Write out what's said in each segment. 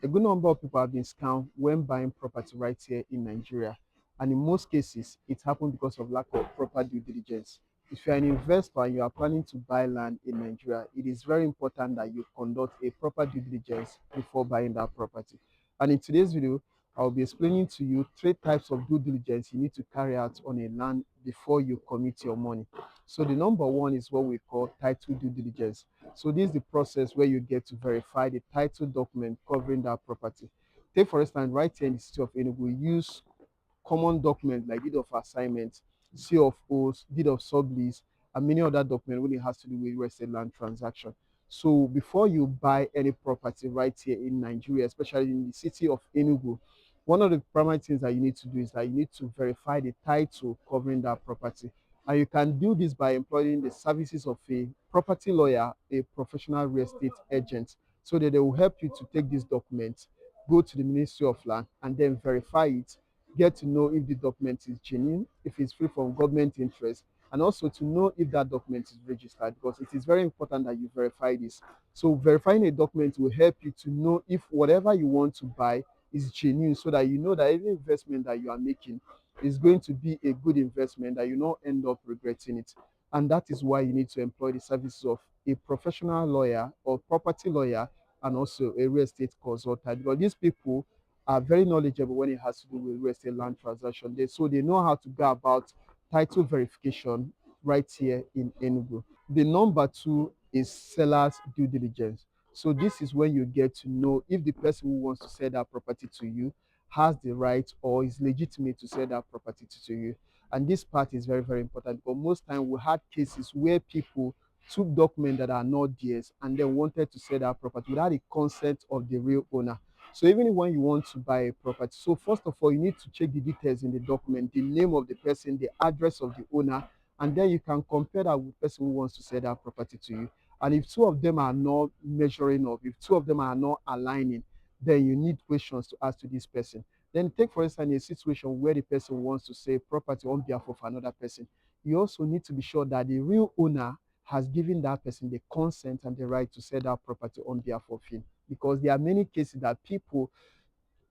A good number of people have been scammed when buying property right here in Nigeria. And in most cases, it happened because of lack of proper due diligence. If you're an investor and you are planning to buy land in Nigeria, it is very important that you conduct a proper due diligence before buying that property. And in today's video, I'll be explaining to you three types of due diligence you need to carry out on a land before you commit your money. So the number one is what we call title due diligence. So this is the process where you get to verify the title document covering that property. Take for instance, right here in the city of Enugu, we use common documents like deed of assignment, C of O's, deed of sublease, and many other documents when it has to do with real estate land transaction. So before you buy any property right here in Nigeria, especially in the city of Enugu, one of the primary things that you need to do is that you need to verify the title covering that property. And you can do this by employing the services of a property lawyer, a professional real estate agent, so that they will help you to take these documents, go to the Ministry of Land, and then verify it, get to know if the document is genuine, if it's free from government interest, and also to know if that document is registered, because it is very important that you verify this. So verifying a document will help you to know if whatever you want to buy is genuine, so that you know that every investment that you are making is going to be a good investment, that you not end up regretting it. And that is why you need to employ the services of a professional lawyer or property lawyer, and also a real estate consultant, because these people are very knowledgeable when it has to do with real estate land transaction. So they know how to go about title verification right here in Enugu. The number two is seller's due diligence. So this is when you get to know if the person who wants to sell that property to you has the right or is legitimate to sell that property to you. And this part is very, very important, but most time we had cases where people took documents that are not theirs and then wanted to sell that property without the consent of the real owner. So even when you want to buy a property, so first of all, you need to check the details in the document, the name of the person, the address of the owner, and then you can compare that with the person who wants to sell that property to you. And if two of them are not measuring up, if two of them are not aligning, then you need questions to ask to this person. Then take, for instance, a situation where the person wants to sell property on behalf of another person. You also need to be sure that the real owner has given that person the consent and the right to sell that property on behalf of him. Because there are many cases that people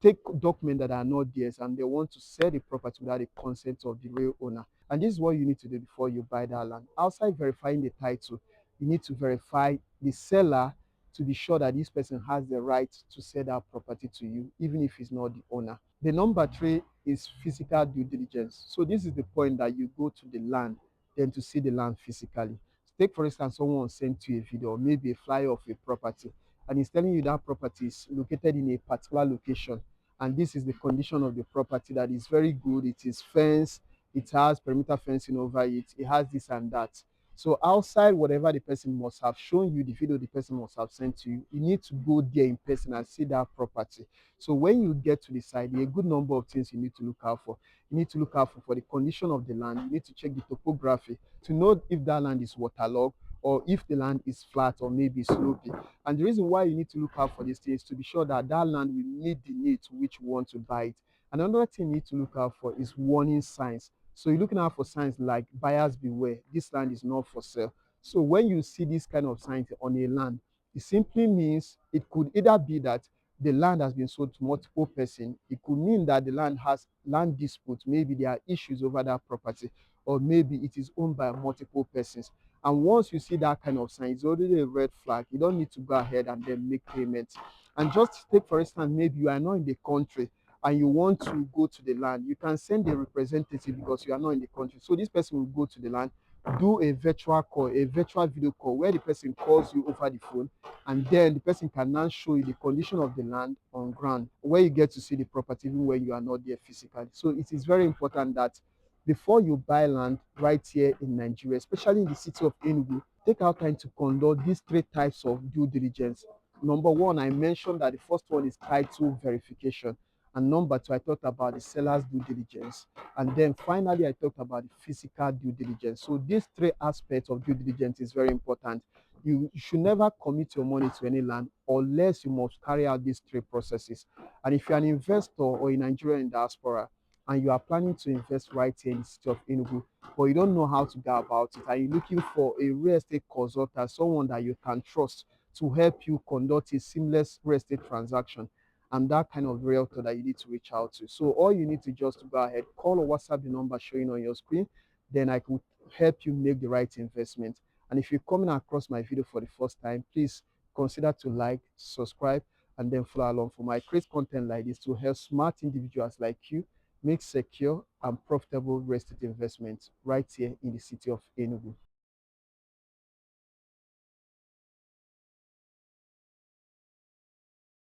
take documents that are not theirs and they want to sell the property without the consent of the real owner. And this is what you need to do before you buy that land. Outside verifying the title, you need to verify the seller to be sure that this person has the right to sell that property to you, even if he's not the owner. The number three is physical due diligence. So this is the point that you go to the land, then to see the land physically. Take for instance, someone sent you a video or maybe a flyer of a property, and he's telling you that property is located in a particular location, and this is the condition of the property, that is very good, it is fenced, it has perimeter fencing over it, it has this and that. So outside whatever the person must have shown you, the video the person must have sent to you, you need to go there in person and see that property. So when you get to the site, there are a good number of things you need to look out for. You need to look out for the condition of the land. You need to check the topography to know if that land is waterlogged or if the land is flat or maybe slopy. And the reason why you need to look out for these things is to be sure that that land will meet the need to which you want to buy it. And another thing you need to look out for is warning signs. So you're looking out for signs like buyers beware, this land is not for sale. So when you see this kind of signs on a land, it simply means it could either be that the land has been sold to multiple persons. It could mean that the land has land dispute. Maybe there are issues over that property, or maybe it is owned by multiple persons. And once you see that kind of sign, it's already a red flag. You don't need to go ahead and then make payments. And just take, for instance, maybe you are not in the country and you want to go to the land, you can send a representative because you are not in the country. So this person will go to the land, do a virtual call, a virtual video call where the person calls you over the phone, and then the person can now show you the condition of the land on ground, where you get to see the property even when you are not there physically. So it is very important that before you buy land right here in Nigeria, especially in the city of Enugu, take out time to conduct these three types of due diligence. Number one, I mentioned that the first one is title verification. And number two, I talked about the seller's due diligence. And then finally, I talked about the physical due diligence. So these three aspects of due diligence is very important. You should never commit your money to any land unless you must carry out these three processes. And if you're an investor or a Nigerian in diaspora, and you are planning to invest right here in the city of Enugu, but you don't know how to go about it, and you're looking for a real estate consultant, someone that you can trust to help you conduct a seamless real estate transaction, I'm that kind of realtor that you need to reach out to. So all you need to just go ahead, call or WhatsApp the number showing on your screen. Then I could help you make the right investment. And if you're coming across my video for the first time, please consider to like, subscribe, and then follow along for my create content like this to help smart individuals like you make secure and profitable real estate investments right here in the city of Enugu.